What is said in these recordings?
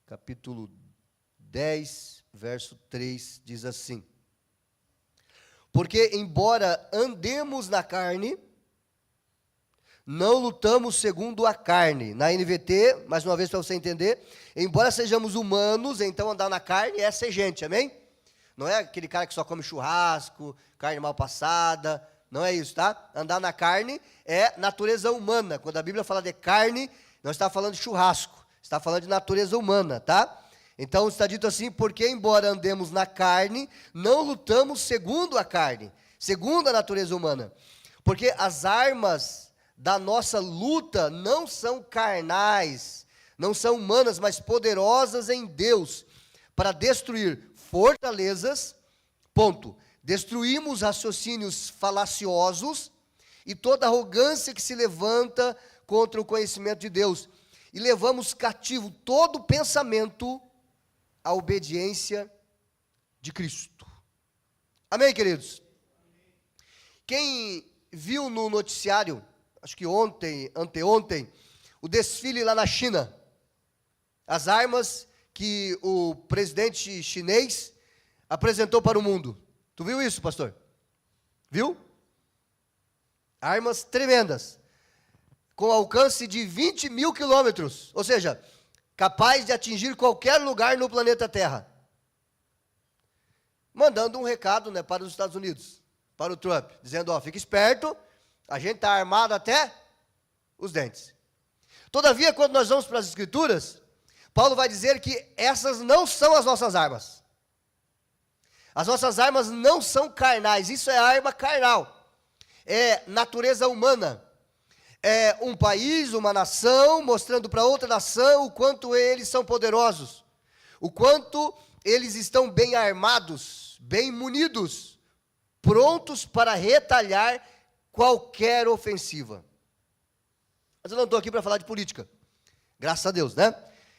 capítulo 10, verso 3, diz assim: porque, embora andemos na carne, não lutamos segundo a carne. Na NVT, mais uma vez para você entender, embora sejamos humanos, então andar na carne é ser gente, amém? Não é aquele cara que só come churrasco, carne mal passada, não é isso, tá? Andar na carne é natureza humana. Quando a Bíblia fala de carne, não está falando de churrasco, está falando de natureza humana, tá? Então está dito assim: porque embora andemos na carne, não lutamos segundo a carne, segundo a natureza humana. Porque as armas da nossa luta não são carnais, não são humanas, mas poderosas em Deus, para destruir fortalezas, ponto. Destruímos raciocínios falaciosos e toda arrogância que se levanta contra o conhecimento de Deus. E levamos cativo todo pensamento à obediência de Cristo. Amém, queridos? Quem viu no noticiário, acho que ontem, anteontem, o desfile lá na China, as armas que o presidente chinês apresentou para o mundo. Tu viu isso, pastor? Viu? Armas tremendas, com alcance de 20 mil quilômetros, ou seja, capaz de atingir qualquer lugar no planeta Terra. Mandando um recado, né, para os Estados Unidos, para o Trump, dizendo: ó, fique esperto, a gente está armado até os dentes. Todavia, quando nós vamos para as Escrituras, Paulo vai dizer que essas não são as nossas armas. As nossas armas não são carnais, isso é arma carnal. É natureza humana. É um país, uma nação, mostrando para outra nação o quanto eles são poderosos. O quanto eles estão bem armados, bem munidos, prontos para retalhar qualquer ofensiva. Mas eu não estou aqui para falar de política, graças a Deus, né?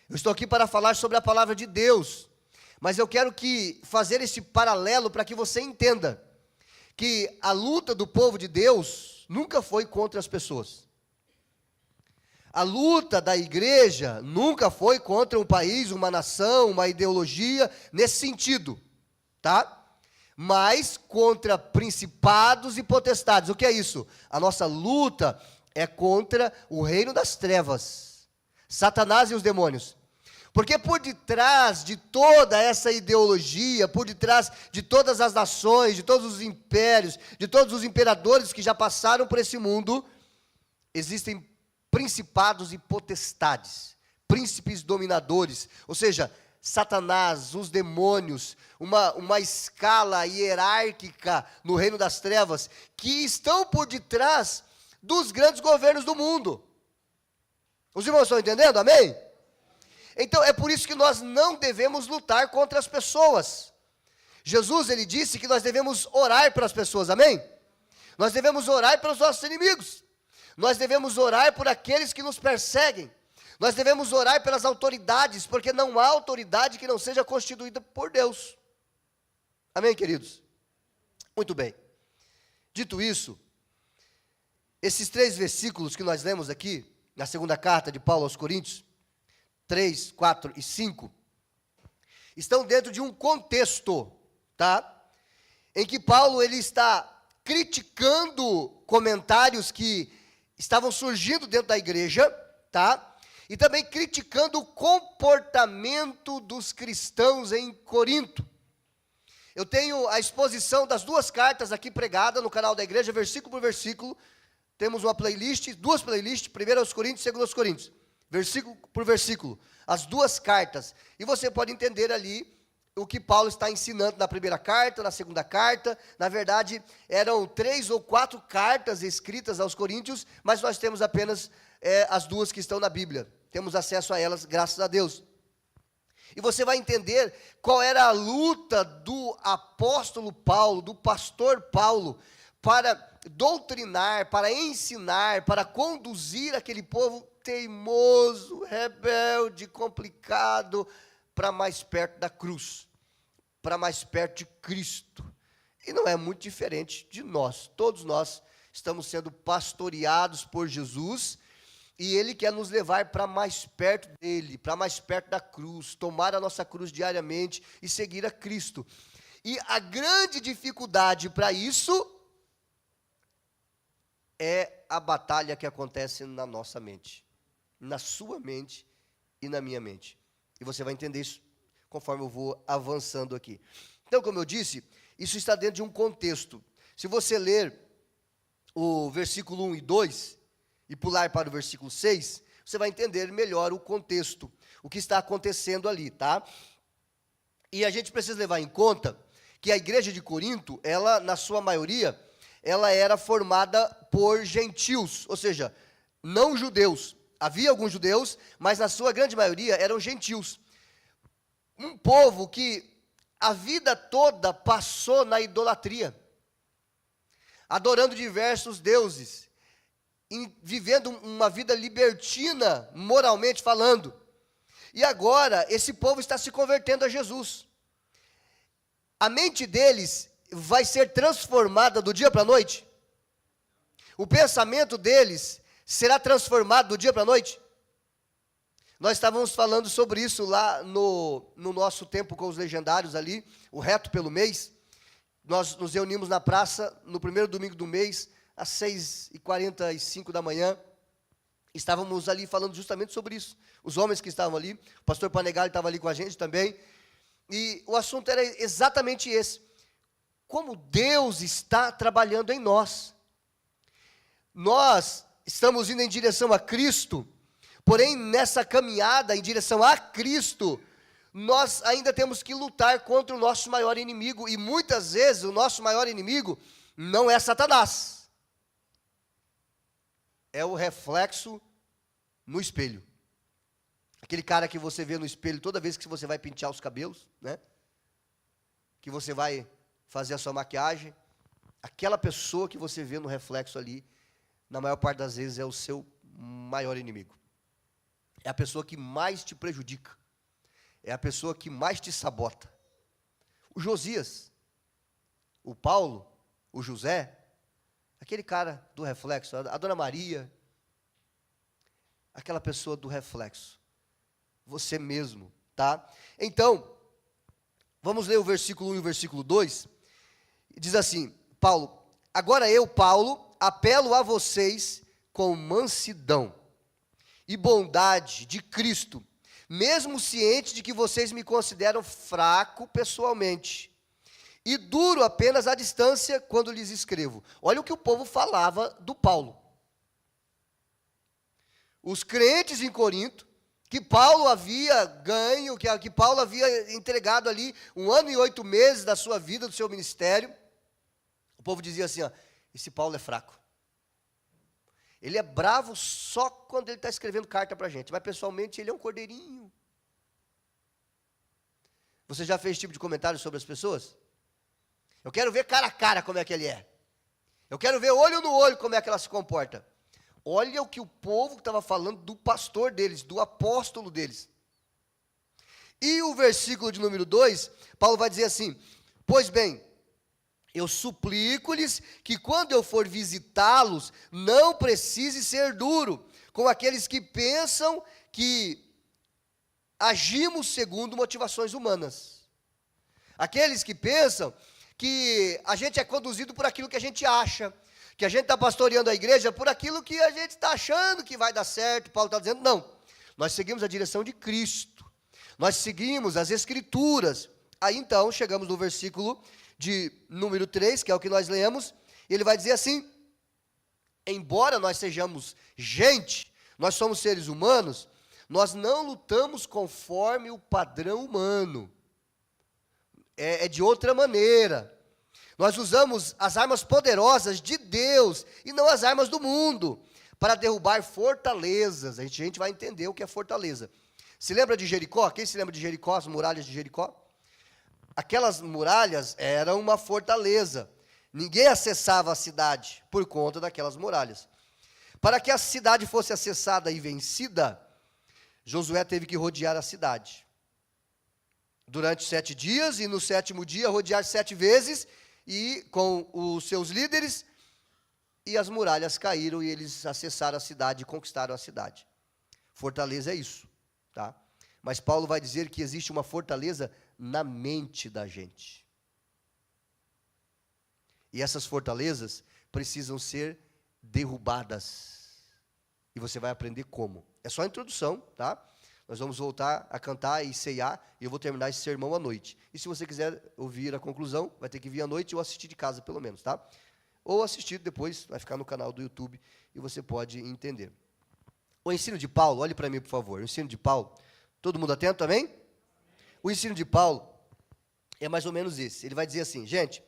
Eu estou aqui para falar sobre a palavra de Deus, mas eu quero fazer esse paralelo para que você entenda que a luta do povo de Deus nunca foi contra as pessoas. A luta da igreja nunca foi contra um país, uma nação, uma ideologia, nesse sentido, tá? Mas contra principados e potestades. O que é isso? A nossa luta é contra o reino das trevas, Satanás e os demônios. Porque por detrás de toda essa ideologia, por detrás de todas as nações, de todos os impérios, de todos os imperadores que já passaram por esse mundo, existem principados e potestades, príncipes dominadores, ou seja, Satanás, os demônios, uma escala hierárquica no reino das trevas, que estão por detrás dos grandes governos do mundo. Os irmãos estão entendendo? Amém? Então, é por isso que nós não devemos lutar contra as pessoas. Jesus, ele disse que nós devemos orar pelas pessoas, amém? Nós devemos orar pelos nossos inimigos. Nós devemos orar por aqueles que nos perseguem. Nós devemos orar pelas autoridades, porque não há autoridade que não seja constituída por Deus. Amém, queridos? Muito bem. Dito isso, esses 3 versículos que nós lemos aqui, na segunda carta de Paulo aos Coríntios, 3, 4 e 5, estão dentro de um contexto, tá? Em que Paulo, ele está criticando comentários que estavam surgindo dentro da igreja, tá? E também criticando o comportamento dos cristãos em Corinto. Eu tenho a exposição das 2 cartas aqui pregada no canal da igreja, versículo por versículo. Temos uma playlist, 2 playlists, 1 aos Coríntios e 2 aos Coríntios. Versículo por versículo, as 2 cartas. E você pode entender ali o que Paulo está ensinando na primeira carta, na segunda carta. Na verdade, eram 3 ou 4 cartas escritas aos Coríntios, mas nós temos apenas as 2 que estão na Bíblia. Temos acesso a elas, graças a Deus. E você vai entender qual era a luta do apóstolo Paulo, do pastor Paulo, para doutrinar, para ensinar, para conduzir aquele povo teimoso, rebelde, complicado, para mais perto da cruz, para mais perto de Cristo. E não é muito diferente de nós. Todos nós estamos sendo pastoreados por Jesus, E Ele quer nos levar para mais perto dEle, para mais perto da cruz, tomar a nossa cruz diariamente e seguir a Cristo. E a grande dificuldade para isso é a batalha que acontece na nossa mente, na sua mente e na minha mente. E você vai entender isso conforme eu vou avançando aqui. Então, como eu disse, isso está dentro de um contexto. Se você ler o versículo 1 e 2 e pular para o versículo 6, você vai entender melhor o contexto, o que está acontecendo ali, tá? E a gente precisa levar em conta que a igreja de Corinto, ela, na sua maioria, ela era formada por gentios, ou seja, não judeus. Havia alguns judeus, mas na sua grande maioria eram gentios. Um povo que a vida toda passou na idolatria, adorando diversos deuses, vivendo uma vida libertina, moralmente falando. E agora, esse povo está se convertendo a Jesus. A mente deles vai ser transformada do dia para a noite? O pensamento deles será transformado do dia para a noite? Nós estávamos falando sobre isso lá no nosso tempo com os legendários ali, o reto pelo mês. Nós nos reunimos na praça no primeiro domingo do mês, às 6h45 da manhã. Estávamos ali falando justamente sobre isso. Os homens que estavam ali, o pastor Panegali estava ali com a gente também. E o assunto era exatamente esse. Como Deus está trabalhando em nós. Nós estamos indo em direção a Cristo, porém nessa caminhada em direção a Cristo, nós ainda temos que lutar contra o nosso maior inimigo, e muitas vezes o nosso maior inimigo não é Satanás, é o reflexo no espelho. Aquele cara que você vê no espelho toda vez que você vai pentear os cabelos, né? Que você vai fazer a sua maquiagem, aquela pessoa que você vê no reflexo ali, na maior parte das vezes é o seu maior inimigo. É a pessoa que mais te prejudica. É a pessoa que mais te sabota. O Josias, o Paulo, o José, aquele cara do reflexo, a Dona Maria, aquela pessoa do reflexo. Você mesmo, tá? Então, vamos ler o versículo 1 e o versículo 2. Diz assim, Paulo: agora eu, Paulo, apelo a vocês com mansidão e bondade de Cristo, mesmo ciente de que vocês me consideram fraco pessoalmente e duro apenas à distância quando lhes escrevo. Olha o que o povo falava do Paulo. Os crentes em Corinto, que Paulo havia ganho, que Paulo havia entregado ali 1 ano e 8 meses da sua vida, do seu ministério, o povo dizia assim, ó, esse Paulo é fraco. Ele é bravo só quando ele está escrevendo carta para a gente, mas pessoalmente ele é um cordeirinho. Você já fez esse tipo de comentário sobre as pessoas? Eu quero ver cara a cara como é que ele é. Eu quero ver olho no olho como é que ela se comporta. Olha o que o povo estava falando do pastor deles, do apóstolo deles. E o versículo de número 2, Paulo vai dizer assim, pois bem, eu suplico-lhes que quando eu for visitá-los, não precise ser duro com aqueles que pensam que agimos segundo motivações humanas. Aqueles que pensam que a gente é conduzido por aquilo que a gente acha, que a gente está pastoreando a igreja por aquilo que a gente está achando que vai dar certo. Paulo está dizendo, não, nós seguimos a direção de Cristo, nós seguimos as Escrituras. Aí então, chegamos no versículo de número 3, que é o que nós lemos, e ele vai dizer assim, embora nós sejamos gente, nós somos seres humanos, nós não lutamos conforme o padrão humano, é de outra maneira. Nós usamos as armas poderosas de Deus e não as armas do mundo para derrubar fortalezas. A gente vai entender o que é fortaleza. Se lembra de Jericó? Quem se lembra de Jericó, as muralhas de Jericó? Aquelas muralhas eram uma fortaleza. Ninguém acessava a cidade por conta daquelas muralhas. Para que a cidade fosse acessada e vencida, Josué teve que rodear a cidade durante 7 dias, e no 7º dia rodear 7 vezes, e com os seus líderes, e as muralhas caíram e eles acessaram a cidade e conquistaram a cidade. Fortaleza é isso, tá? Mas Paulo vai dizer que existe uma fortaleza na mente da gente. E essas fortalezas precisam ser derrubadas. E você vai aprender como. É só a introdução, tá? Nós vamos voltar a cantar e ceiar, e eu vou terminar esse sermão à noite. E se você quiser ouvir a conclusão, vai ter que vir à noite ou assistir de casa, pelo menos, tá? Ou assistir depois, vai ficar no canal do YouTube, e você pode entender. O ensino de Paulo, olhe para mim, por favor. O ensino de Paulo, todo mundo atento também? O ensino de Paulo é mais ou menos esse. Ele vai dizer assim, gente,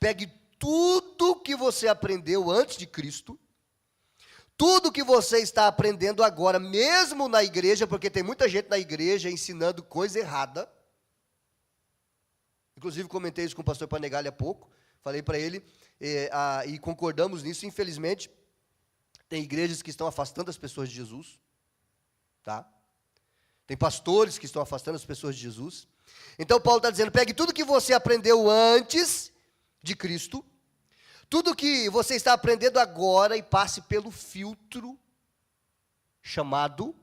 pegue tudo que você aprendeu antes de Cristo, tudo que você está aprendendo agora, mesmo na igreja, porque tem muita gente na igreja ensinando coisa errada. Inclusive, comentei isso com o pastor Panegali há pouco. Falei para ele, e concordamos nisso. Infelizmente, tem igrejas que estão afastando as pessoas de Jesus. Tá? Tem pastores que estão afastando as pessoas de Jesus. Então, Paulo está dizendo, pegue tudo que você aprendeu antes de Cristo, tudo que você está aprendendo agora e passe pelo filtro chamado...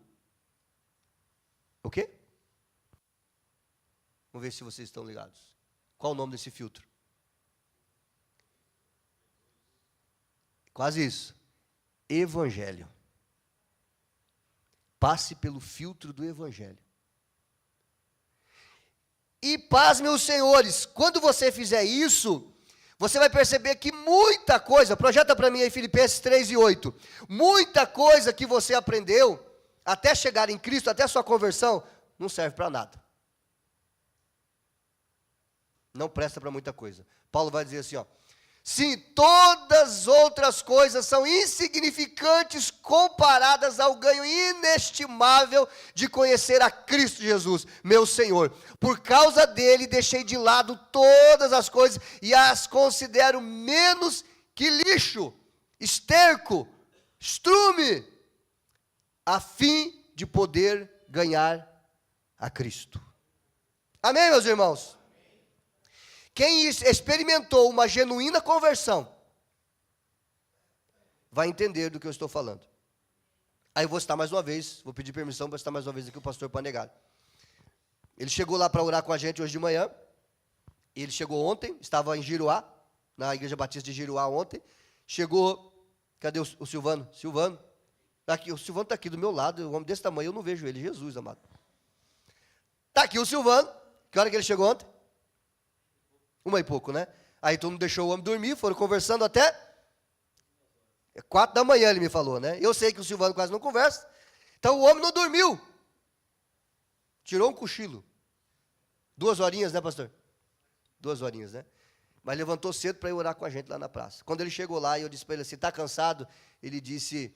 O quê? Vamos ver se vocês estão ligados. Qual o nome desse filtro? Quase isso. Evangelho. Passe pelo filtro do Evangelho. E pasmem os senhores, quando você fizer isso... Você vai perceber que muita coisa, projeta para mim aí Filipenses 3:8, muita coisa que você aprendeu, até chegar em Cristo, até a sua conversão, não serve para nada. Não presta para muita coisa. Paulo vai dizer assim, ó, sim, todas as outras coisas são insignificantes comparadas ao ganho inestimável de conhecer a Cristo Jesus, meu Senhor. Por causa dele, deixei de lado todas as coisas e as considero menos que lixo, esterco, estrume, a fim de poder ganhar a Cristo. Amém, meus irmãos? Quem experimentou uma genuína conversão, vai entender do que eu estou falando. Aí eu vou citar mais uma vez, vou pedir permissão para citar mais uma vez aqui o pastor Panegali. Ele chegou lá para orar com a gente hoje de manhã, ele chegou ontem, estava em Giruá, na Igreja Batista de Giruá ontem, chegou, cadê o Silvano? Silvano, aqui, o Silvano está aqui do meu lado, um homem desse tamanho, eu não vejo ele, Jesus amado. Está aqui o Silvano, que hora que ele chegou ontem? 1h pouco, né? Aí todo mundo deixou o homem dormir, foram conversando até 4 da manhã, ele me falou, né? Eu sei que o Silvano quase não conversa. Então o homem não dormiu. Tirou um cochilo. 2 horinhas, né, pastor? 2 horinhas, né? Mas levantou cedo para ir orar com a gente lá na praça. Quando ele chegou lá, eu disse para ele assim, está cansado? Ele disse,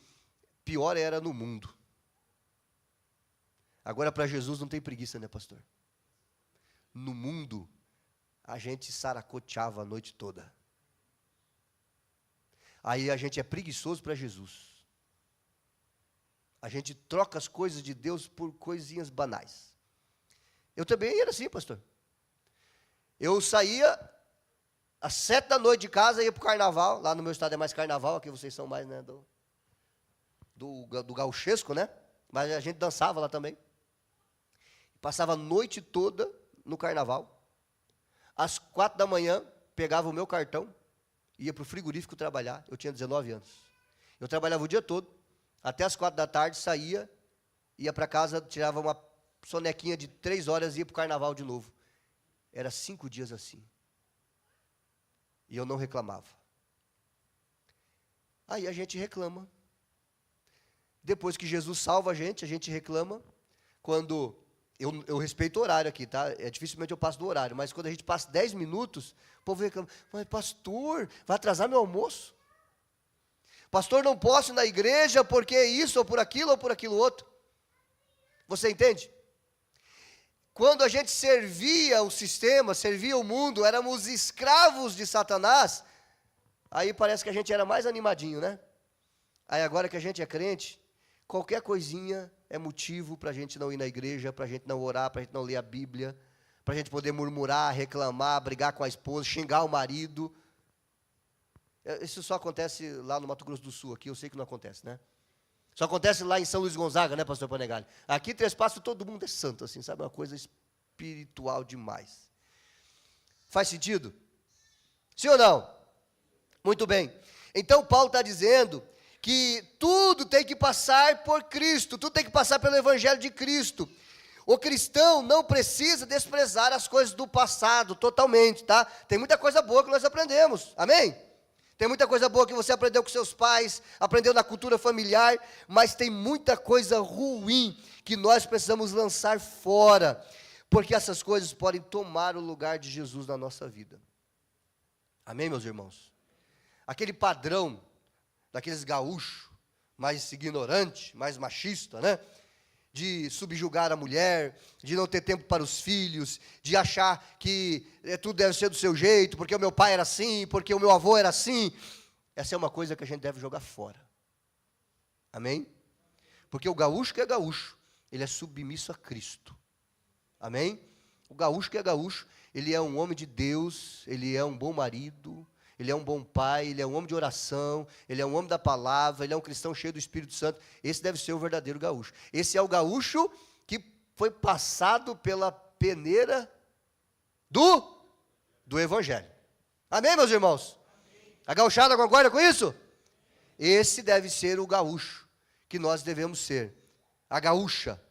pior era no mundo. Agora para Jesus não tem preguiça, né, pastor? No mundo... a gente saracoteava a noite toda. Aí a gente é preguiçoso para Jesus. A gente troca as coisas de Deus por coisinhas banais. Eu também era assim, pastor. Eu saía às 7 da noite de casa, ia para o carnaval. Lá no meu estado é mais carnaval, aqui vocês são mais, né, do gauchesco, né? Mas a gente dançava lá também. Passava a noite toda no carnaval. Às 4 da manhã, pegava o meu cartão, ia para o frigorífico trabalhar. Eu tinha 19 anos. Eu trabalhava o dia todo, até às 4 da tarde, saía, ia para casa, tirava uma sonequinha de 3 horas e ia para o carnaval de novo. Era 5 dias assim. E eu não reclamava. Aí a gente reclama. Depois que Jesus salva a gente reclama. Quando... Eu respeito o horário aqui, tá? Dificilmente eu passo do horário, mas quando a gente passa 10 minutos, o povo reclama, mas pastor, vai atrasar meu almoço? Pastor, não posso ir na igreja porque isso, ou por aquilo outro. Você entende? Quando a gente servia o sistema, servia o mundo, éramos escravos de Satanás, aí parece que a gente era mais animadinho, né? Aí agora que a gente é crente, qualquer coisinha é motivo para a gente não ir na igreja, para a gente não orar, para a gente não ler a Bíblia, para a gente poder murmurar, reclamar, brigar com a esposa, xingar o marido. Isso só acontece lá no Mato Grosso do Sul, aqui eu sei que não acontece, né? Só acontece lá em São Luís Gonzaga, né, pastor Panegali? Aqui, Três Passos, todo mundo é santo, assim, sabe? Uma coisa espiritual demais. Faz sentido? Sim ou não? Muito bem. Então, Paulo está dizendo que tudo tem que passar por Cristo, tudo tem que passar pelo Evangelho de Cristo. O cristão não precisa desprezar as coisas do passado totalmente, tá? Tem muita coisa boa que nós aprendemos, amém? Tem muita coisa boa que você aprendeu com seus pais, aprendeu na cultura familiar, mas tem muita coisa ruim que nós precisamos lançar fora, porque essas coisas podem tomar o lugar de Jesus na nossa vida. Amém, meus irmãos? Aquele padrão daqueles gaúchos, mais ignorante, mais machista, né? De subjugar a mulher, de não ter tempo para os filhos, de achar que tudo deve ser do seu jeito, porque o meu pai era assim, porque o meu avô era assim. Essa é uma coisa que a gente deve jogar fora. Amém? Porque o gaúcho que é gaúcho, ele é submisso a Cristo. Amém? O gaúcho que é gaúcho, ele é um homem de Deus, ele é um bom marido, ele é um bom pai, ele é um homem de oração, ele é um homem da palavra, ele é um cristão cheio do Espírito Santo. Esse deve ser o verdadeiro gaúcho. Esse é o gaúcho que foi passado pela peneira do Evangelho. Amém, meus irmãos? A gauchada concorda com isso? Esse deve ser o gaúcho que nós devemos ser. A gaúcha.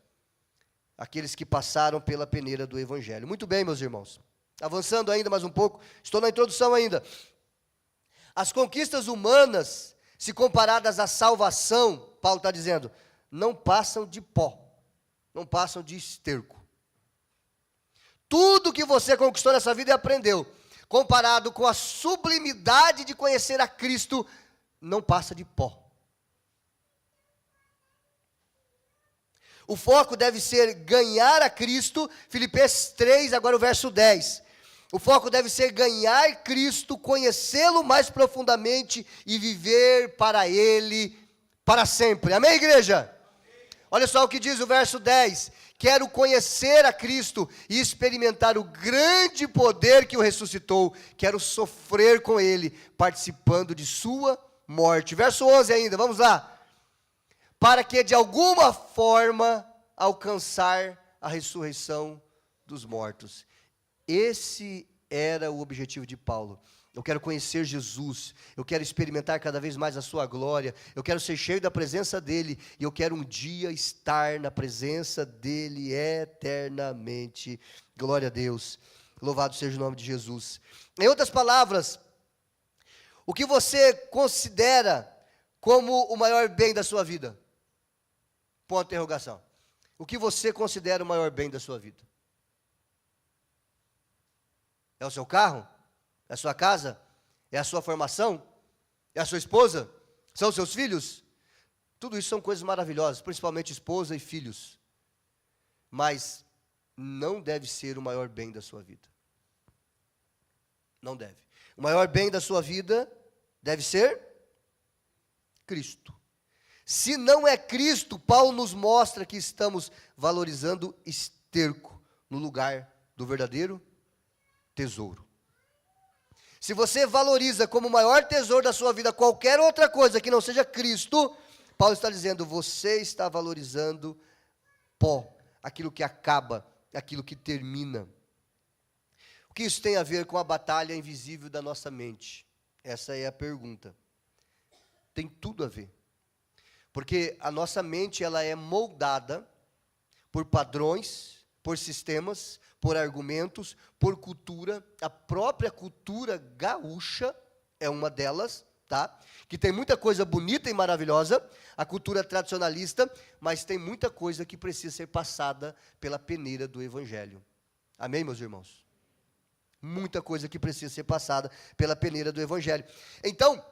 Aqueles que passaram pela peneira do Evangelho. Muito bem, meus irmãos. Avançando ainda mais um pouco, estou na introdução ainda. As conquistas humanas, se comparadas à salvação, Paulo está dizendo, não passam de pó, não passam de esterco. Tudo que você conquistou nessa vida e aprendeu, comparado com a sublimidade de conhecer a Cristo, não passa de pó. O foco deve ser ganhar a Cristo, Filipenses 3, agora o verso 10. O foco deve ser ganhar Cristo, conhecê-lo mais profundamente e viver para Ele para sempre. Amém, igreja? Amém. Olha só o que diz o verso 10. Quero conhecer a Cristo e experimentar o grande poder que o ressuscitou. Quero sofrer com Ele, participando de sua morte. Verso 11 ainda, vamos lá. Para que de alguma forma alcançar a ressurreição dos mortos. Esse era o objetivo de Paulo. Eu quero conhecer Jesus, eu quero experimentar cada vez mais a sua glória, eu quero ser cheio da presença dEle, e eu quero um dia estar na presença dEle eternamente. Glória a Deus, louvado seja o nome de Jesus. Em outras palavras, o que você considera como o maior bem da sua vida? Ponto de interrogação. O que você considera o maior bem da sua vida? É o seu carro? É a sua casa? É a sua formação? É a sua esposa? São os seus filhos? Tudo isso são coisas maravilhosas, principalmente esposa e filhos. Mas não deve ser o maior bem da sua vida. Não deve. O maior bem da sua vida deve ser Cristo. Se não é Cristo, Paulo nos mostra que estamos valorizando esterco no lugar do verdadeiro tesouro. Se você valoriza como o maior tesouro da sua vida qualquer outra coisa que não seja Cristo, Paulo está dizendo, você está valorizando pó, aquilo que acaba, aquilo que termina. O que isso tem a ver com a batalha invisível da nossa mente? Essa é a pergunta. Tem tudo a ver. Porque a nossa mente, ela é moldada por padrões, por sistemas, por argumentos, por cultura. A própria cultura gaúcha é uma delas, tá? Que tem muita coisa bonita e maravilhosa, a cultura tradicionalista, mas tem muita coisa que precisa ser passada pela peneira do Evangelho. Amém, meus irmãos? Muita coisa que precisa ser passada pela peneira do Evangelho. Então,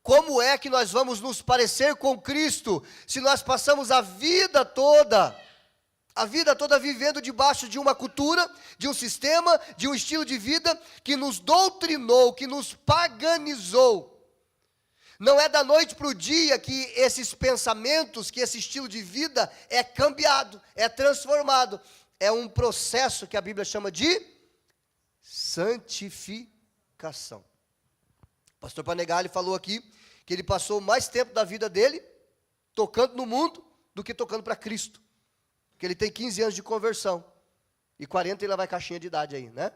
como é que nós vamos nos parecer com Cristo, se nós passamos a vida toda vivendo debaixo de uma cultura, de um sistema, de um estilo de vida que nos doutrinou, que nos paganizou. Não é da noite para o dia que esses pensamentos, que esse estilo de vida é cambiado, é transformado. É um processo que a Bíblia chama de santificação. pastor Panegali falou aqui que ele passou mais tempo da vida dele tocando no mundo do que tocando para Cristo. Porque ele tem 15 anos de conversão. E 40 ele vai caixinha de idade aí, né?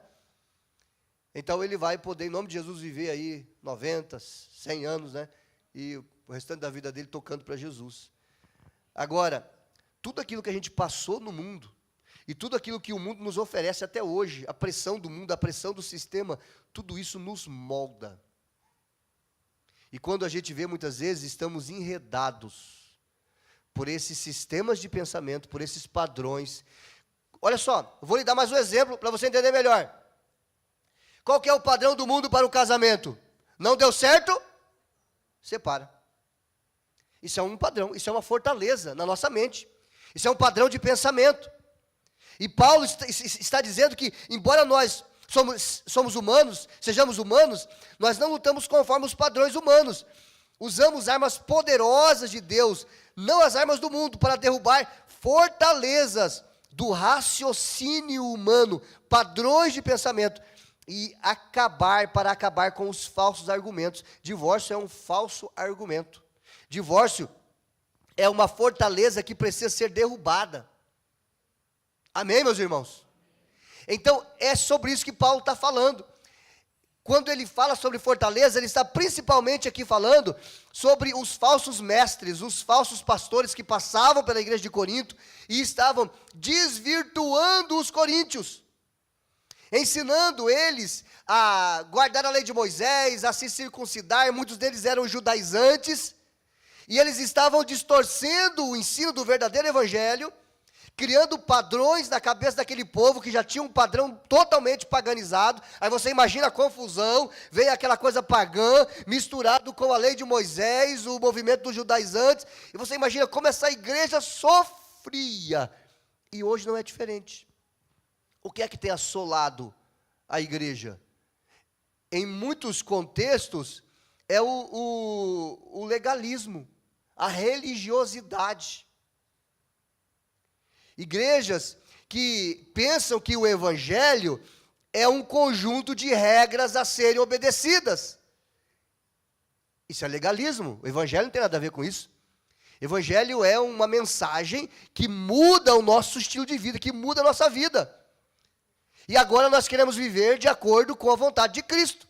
Então ele vai poder, em nome de Jesus, viver aí 90, 100 anos, né? E o restante da vida dele tocando para Jesus. Agora, tudo aquilo que a gente passou no mundo, e tudo aquilo que o mundo nos oferece até hoje, a pressão do mundo, a pressão do sistema, tudo isso nos molda. E quando a gente vê, muitas vezes, estamos enredados por esses sistemas de pensamento, por esses padrões. Olha só, vou lhe dar mais um exemplo para você entender melhor. Qual que é o padrão do mundo para o casamento? Não deu certo? Separa. Isso é um padrão, isso é uma fortaleza na nossa mente. Isso é um padrão de pensamento. E Paulo está dizendo que, embora nós somos humanos, sejamos humanos, nós não lutamos conforme os padrões humanos. Usamos armas poderosas de Deus, não as armas do mundo, para derrubar fortalezas do raciocínio humano, padrões de pensamento, e para acabar com os falsos argumentos. Divórcio é um falso argumento. Divórcio é uma fortaleza que precisa ser derrubada. Amém, meus irmãos? Então, é sobre isso que Paulo está falando. Quando ele fala sobre fortaleza, ele está principalmente aqui falando sobre os falsos mestres, os falsos pastores que passavam pela igreja de Corinto e estavam desvirtuando os coríntios, ensinando eles a guardar a lei de Moisés, a se circuncidar. Muitos deles eram judaizantes, e eles estavam distorcendo o ensino do verdadeiro evangelho, criando padrões na cabeça daquele povo que já tinha um padrão totalmente paganizado. Aí você imagina a confusão, vem aquela coisa pagã, misturado com a lei de Moisés, o movimento dos judaizantes, e você imagina como essa igreja sofria. E hoje não é diferente. O que é que tem assolado a igreja? Em muitos contextos, é o legalismo, a religiosidade. Igrejas que pensam que o evangelho é um conjunto de regras a serem obedecidas. Isso é legalismo. O evangelho não tem nada a ver com isso. Evangelho é uma mensagem que muda o nosso estilo de vida, que muda a nossa vida. E agora nós queremos viver de acordo com a vontade de Cristo.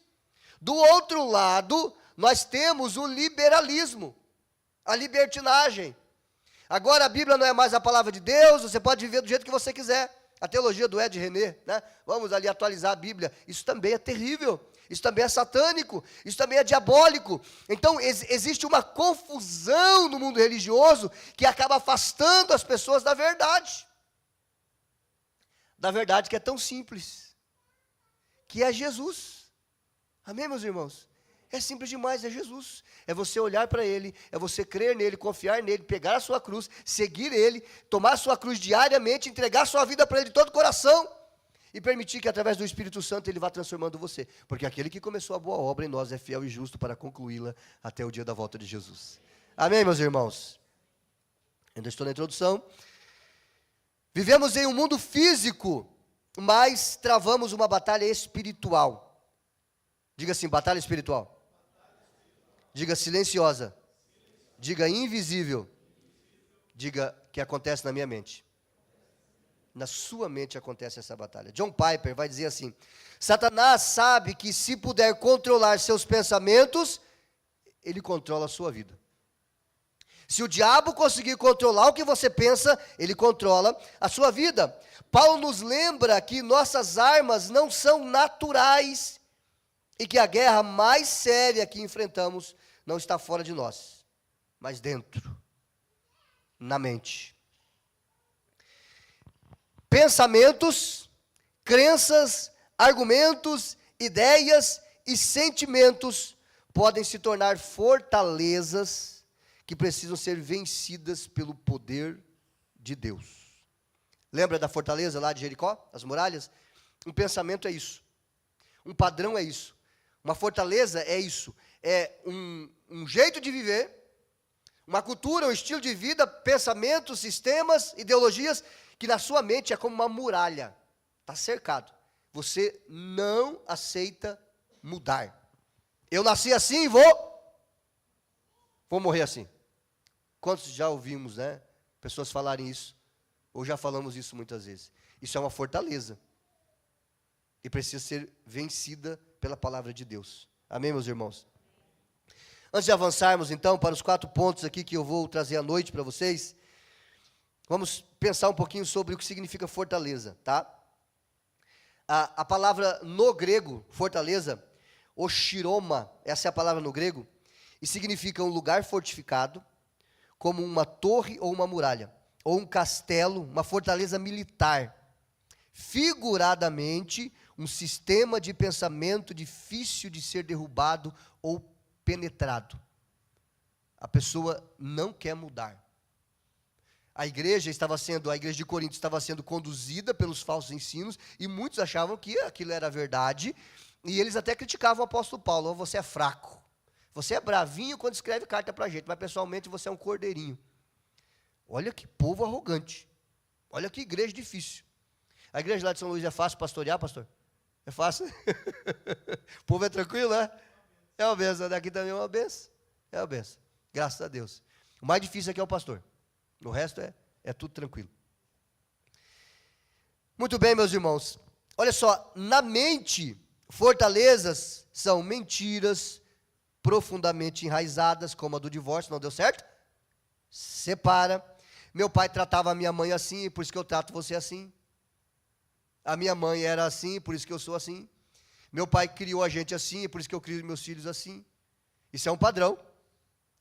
Do outro lado, nós temos o liberalismo, a libertinagem. Agora a Bíblia não é mais a palavra de Deus, você pode viver do jeito que você quiser. A teologia do Ed René, né? Vamos ali atualizar a Bíblia. Isso também é terrível, isso também é satânico, isso também é diabólico. Então existe uma confusão no mundo religioso que acaba afastando as pessoas da verdade. Da verdade que é tão simples, que é Jesus. Amém, meus irmãos? É simples demais, é Jesus. É você olhar para Ele, é você crer nele, confiar nele, pegar a sua cruz, seguir Ele, tomar a sua cruz diariamente, entregar a sua vida para Ele de todo o coração e permitir que através do Espírito Santo Ele vá transformando você. Porque aquele que começou a boa obra em nós é fiel e justo para concluí-la até o dia da volta de Jesus. Amém, meus irmãos? Ainda estou na introdução. Vivemos em um mundo físico, mas travamos uma batalha espiritual. Diga assim, batalha espiritual. Diga silenciosa. Diga invisível. Diga que acontece na minha mente. Na sua mente acontece essa batalha. John Piper vai dizer assim: Satanás sabe que se puder controlar seus pensamentos, ele controla a sua vida. Se o diabo conseguir controlar o que você pensa, ele controla a sua vida. Paulo nos lembra que nossas armas não são naturais e que a guerra mais séria que enfrentamos não está fora de nós, mas dentro, na mente. Pensamentos, crenças, argumentos, ideias e sentimentos podem se tornar fortalezas que precisam ser vencidas pelo poder de Deus. Lembra da fortaleza lá de Jericó, as muralhas? Um pensamento é isso. Um padrão é isso. Uma fortaleza é isso. É um jeito de viver, uma cultura, um estilo de vida, pensamentos, sistemas, ideologias, que na sua mente é como uma muralha. Está cercado. Você não aceita mudar. Eu nasci assim e vou morrer assim. Quantos já ouvimos, né? Pessoas falarem isso, ou já falamos isso muitas vezes. Isso é uma fortaleza. E precisa ser vencida pela palavra de Deus. Amém, meus irmãos? Antes de avançarmos, então, para os 4 pontos aqui que eu vou trazer à noite para vocês, vamos pensar um pouquinho sobre o que significa fortaleza, tá? A palavra no grego, fortaleza, oshiroma, essa é a palavra no grego, e significa um lugar fortificado, como uma torre ou uma muralha, ou um castelo, uma fortaleza militar. Figuradamente, um sistema de pensamento difícil de ser derrubado ou penetrado. A pessoa não quer mudar. A igreja de Corinto estava sendo conduzida pelos falsos ensinos, e muitos achavam que aquilo era verdade, e eles até criticavam o apóstolo Paulo: você é fraco, você é bravinho quando escreve carta para a gente, mas pessoalmente você é um cordeirinho. Olha que povo arrogante, olha que igreja difícil. A igreja lá de São Luís é fácil pastorear, pastor? É fácil? O povo é tranquilo, né? É uma benção, daqui também é uma benção. É uma benção, graças a Deus. O mais difícil aqui é o pastor. O resto é tudo tranquilo. Muito bem, meus irmãos. Olha só, na mente, fortalezas são mentiras profundamente enraizadas, como a do divórcio, não deu certo? Separa. Meu pai tratava a minha mãe assim, por isso que eu trato você assim. A minha mãe era assim, por isso que eu sou assim. Meu pai criou a gente assim, por isso que eu crio meus filhos assim. Isso é um padrão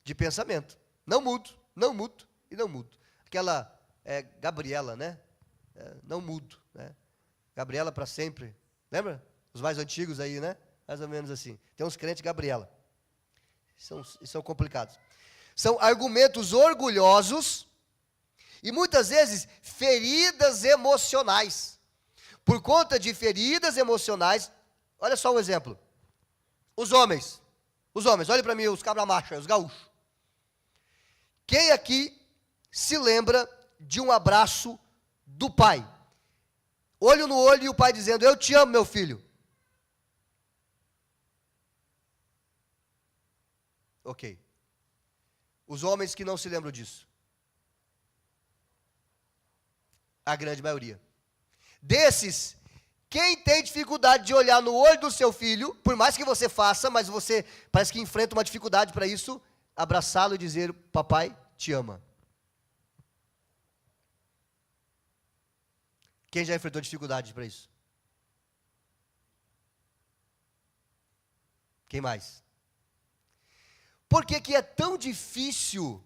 de pensamento. Não mudo, não mudo e não mudo. Aquela Gabriela, né? Não mudo, né? Gabriela para sempre. Lembra? Os mais antigos aí, né? Mais ou menos assim. Tem uns crentes Gabriela. São complicados. São argumentos orgulhosos e muitas vezes feridas emocionais. Por conta de feridas emocionais, olha só um exemplo. Os homens, olhem para mim, os cabra-macha, os gaúchos. Quem aqui se lembra de um abraço do pai? Olho no olho e o pai dizendo: eu te amo, meu filho. Ok. Os homens que não se lembram disso. A grande maioria. Desses, quem tem dificuldade de olhar no olho do seu filho, por mais que você faça, mas você parece que enfrenta uma dificuldade para isso, abraçá-lo e dizer: papai te ama. Quem já enfrentou dificuldade para isso? Quem mais? Por que é tão difícil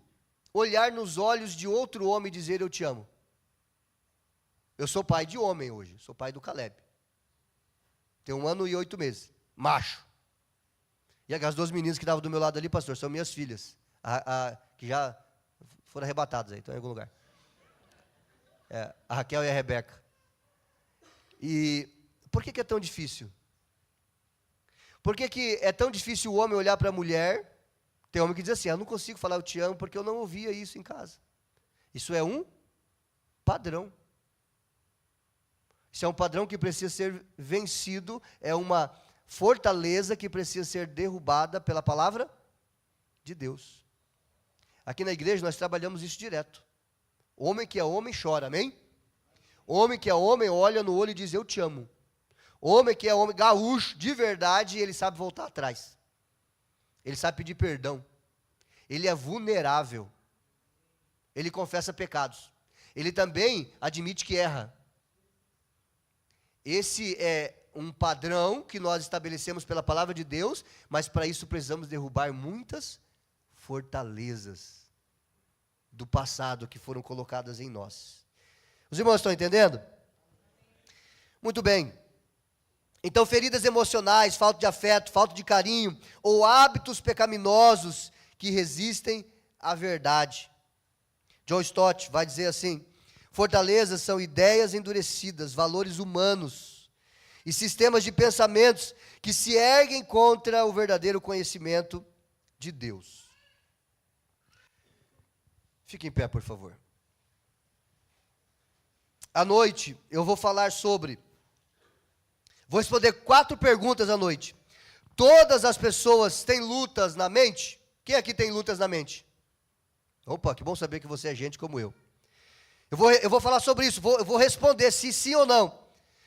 olhar nos olhos de outro homem e dizer: eu te amo? Eu sou pai de homem hoje, sou pai do Caleb. Tem 1 ano e 8 meses, macho. E as 2 meninas que estavam do meu lado ali, pastor, são minhas filhas, que já foram arrebatadas aí, estão em algum lugar. A Raquel e a Rebeca. E por que é tão difícil? Por que é tão difícil o homem olhar para a mulher? Tem homem que diz assim: eu não consigo falar eu te amo porque eu não ouvia isso em casa. Isso é um padrão. Isso é um padrão que precisa ser vencido, é uma fortaleza que precisa ser derrubada pela palavra de Deus. Aqui na igreja nós trabalhamos isso direto. Homem que é homem chora, amém? Homem que é homem olha no olho e diz: eu te amo. Homem que é homem gaúcho, de verdade, ele sabe voltar atrás. Ele sabe pedir perdão. Ele é vulnerável. Ele confessa pecados. Ele também admite que erra. Esse é um padrão que nós estabelecemos pela palavra de Deus, mas para isso precisamos derrubar muitas fortalezas do passado que foram colocadas em nós. Os irmãos estão entendendo? Muito bem. Então, feridas emocionais, falta de afeto, falta de carinho, ou hábitos pecaminosos que resistem à verdade. John Stott vai dizer assim: fortalezas são ideias endurecidas, valores humanos e sistemas de pensamentos que se erguem contra o verdadeiro conhecimento de Deus. Fique em pé, por favor. À noite, eu vou falar sobre... Vou responder 4 perguntas à noite. Todas as pessoas têm lutas na mente? Quem aqui tem lutas na mente? Opa, que bom saber que você é gente como eu. Eu vou falar sobre isso, eu vou responder se sim ou não.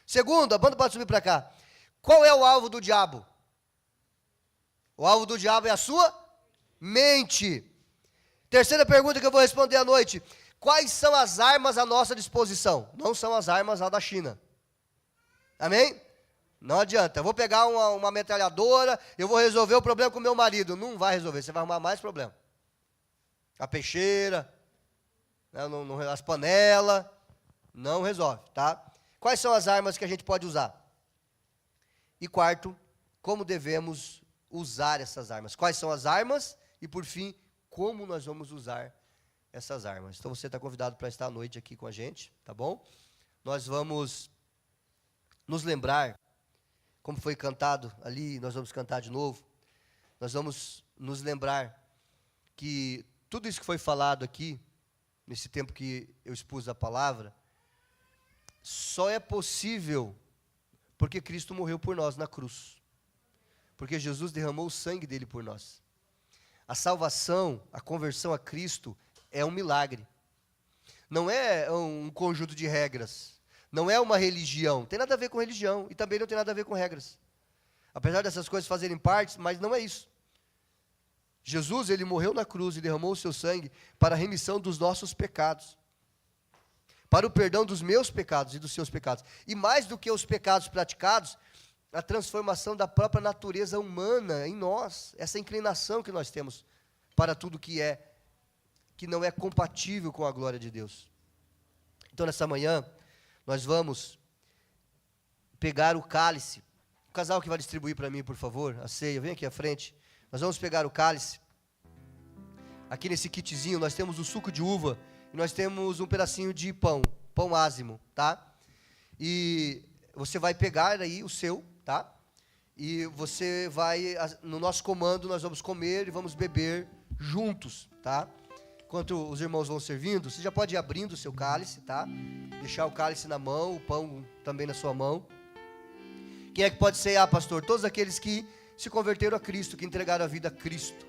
Segundo, a banda pode subir para cá. Qual é o alvo do diabo? O alvo do diabo é a sua mente. Terceira pergunta que eu vou responder à noite. Quais são as armas à nossa disposição? Não são as armas lá da China. Amém? Não adianta. Eu vou pegar uma metralhadora, eu vou resolver o problema com o meu marido. Não vai resolver, você vai arrumar mais problema. A peixeira, né, as panelas, não resolve, tá? Quais são as armas que a gente pode usar? E quarto, como devemos usar essas armas? Quais são as armas? E por fim, como nós vamos usar essas armas? Então você está convidado para estar à noite aqui com a gente, tá bom? Nós vamos nos lembrar, como foi cantado ali, nós vamos cantar de novo. Nós vamos nos lembrar que tudo isso que foi falado aqui, nesse tempo que eu expus a palavra, só é possível porque Cristo morreu por nós na cruz. Porque Jesus derramou o sangue dele por nós. A salvação, a conversão a Cristo é um milagre. Não é um conjunto de regras. Não é uma religião. Não tem nada a ver com religião. E também não tem nada a ver com regras. Apesar dessas coisas fazerem parte, mas não é isso. Jesus, ele morreu na cruz e derramou o seu sangue para a remissão dos nossos pecados. Para o perdão dos meus pecados e dos seus pecados. E mais do que os pecados praticados, a transformação da própria natureza humana em nós. Essa inclinação que nós temos para tudo que não é compatível com a glória de Deus. Então, nessa manhã, nós vamos pegar o cálice. O casal que vai distribuir para mim, por favor, a ceia, vem aqui à frente. Nós vamos pegar o cálice. Aqui nesse kitzinho nós temos o suco de uva e nós temos um pedacinho de pão ázimo, tá? E você vai pegar aí o seu, tá? E você vai, no nosso comando, nós vamos comer e vamos beber juntos, tá? Enquanto os irmãos vão servindo, você já pode ir abrindo o seu cálice, tá? Deixar o cálice na mão, o pão também na sua mão. Quem é que pode ceiar, pastor? Todos aqueles que se converteram a Cristo, que entregaram a vida a Cristo,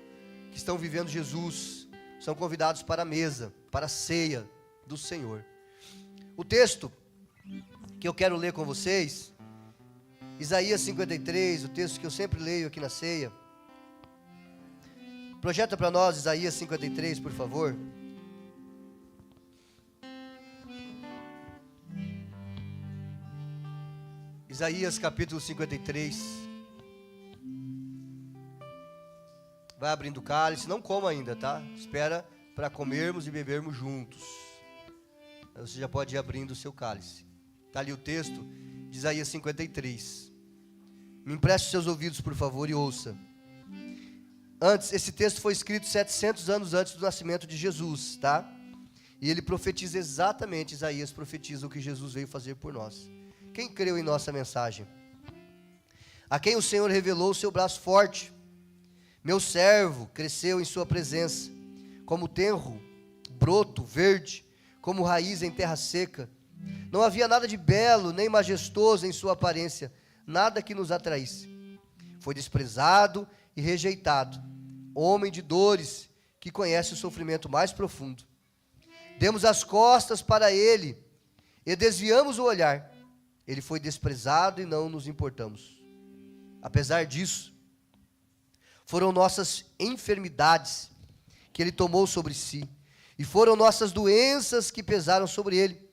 que estão vivendo Jesus, são convidados para a mesa, para a ceia do Senhor. O texto que eu quero ler com vocês, Isaías 53, o texto que eu sempre leio aqui na ceia. Projeta para nós Isaías 53, por favor. Isaías capítulo 53. Vai abrindo o cálice, não coma ainda, tá? Espera para comermos e bebermos juntos. Você já pode ir abrindo o seu cálice. Está ali o texto de Isaías 53. Me empreste os seus ouvidos, por favor, e ouça. Antes, esse texto foi escrito 700 anos antes do nascimento de Jesus, tá? E ele profetiza exatamente, Isaías profetiza o que Jesus veio fazer por nós. Quem creu em nossa mensagem? A quem o Senhor revelou o seu braço forte. Meu servo cresceu em sua presença, como tenro, broto, verde, como raiz em terra seca. Não havia nada de belo, nem majestoso em sua aparência, nada que nos atraísse. Foi desprezado e rejeitado, homem de dores, que conhece o sofrimento mais profundo. Demos as costas para ele e desviamos o olhar. Ele foi desprezado e não nos importamos. Apesar disso, foram nossas enfermidades que ele tomou sobre si, e foram nossas doenças que pesaram sobre ele.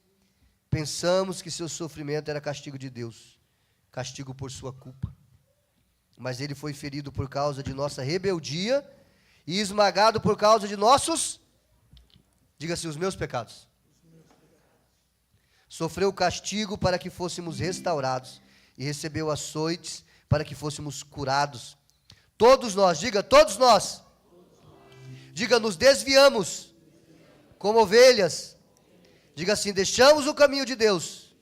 Pensamos que seu sofrimento era castigo de Deus, castigo por sua culpa. Mas ele foi ferido por causa de nossa rebeldia e esmagado por causa de nossos, diga-se, os meus pecados. Sofreu o castigo para que fôssemos restaurados e recebeu açoites para que fôssemos curados. Todos nós, diga, todos nós. Diga, nos desviamos como ovelhas. Diga assim, deixamos o caminho de Deus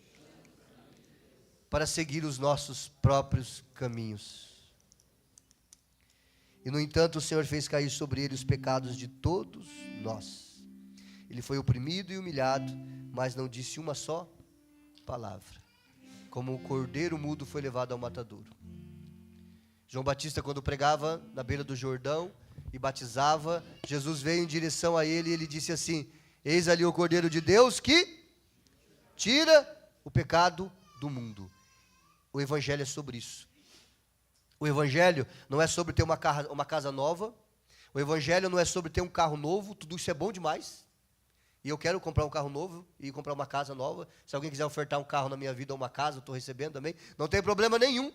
para seguir os nossos próprios caminhos. E no entanto o Senhor fez cair sobre ele os pecados de todos nós. Ele foi oprimido e humilhado, mas não disse uma só palavra. Como um cordeiro mudo foi levado ao matadouro. João Batista, quando pregava na beira do Jordão e batizava, Jesus veio em direção a ele e ele disse assim: eis ali o Cordeiro de Deus que tira o pecado do mundo. O Evangelho é sobre isso. O Evangelho não é sobre ter uma casa nova. O Evangelho não é sobre ter um carro novo. Tudo isso é bom demais. E eu quero comprar um carro novo e comprar uma casa nova. Se alguém quiser ofertar um carro na minha vida ou uma casa, eu estou recebendo também. Não tem problema nenhum.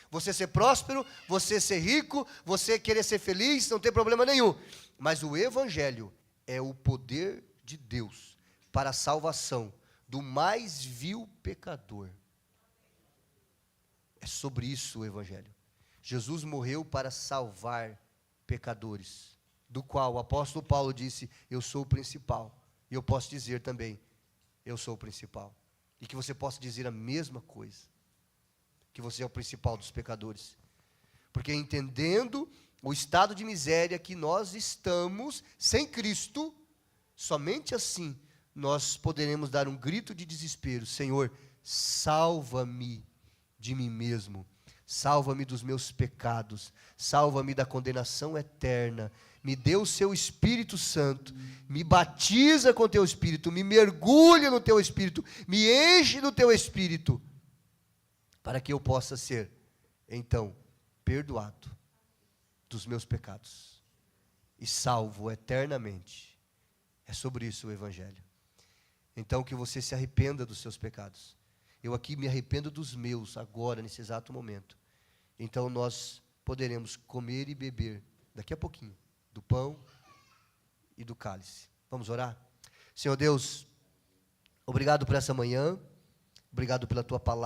Você ser próspero, você ser rico, você querer ser feliz, não tem problema nenhum. Mas o Evangelho é o poder de Deus para a salvação do mais vil pecador. É sobre isso o Evangelho. Jesus morreu para salvar pecadores, do qual o apóstolo Paulo disse: eu sou o principal. E eu posso dizer também: eu sou o principal. E que você possa dizer a mesma coisa, que você é o principal dos pecadores. Porque entendendo o estado de miséria que nós estamos sem Cristo, somente assim nós poderemos dar um grito de desespero: Senhor, salva-me de mim mesmo, salva-me dos meus pecados, salva-me da condenação eterna, me dê o seu Espírito Santo, me batiza com o teu Espírito, me mergulha no teu Espírito, me enche do teu Espírito, para que eu possa ser, então, perdoado dos meus pecados e salvo eternamente. É sobre isso o Evangelho. Então, que você se arrependa dos seus pecados. Eu aqui me arrependo dos meus, agora, nesse exato momento. Então, nós poderemos comer e beber, daqui a pouquinho, do pão e do cálice. Vamos orar? Senhor Deus, obrigado por essa manhã, obrigado pela tua palavra.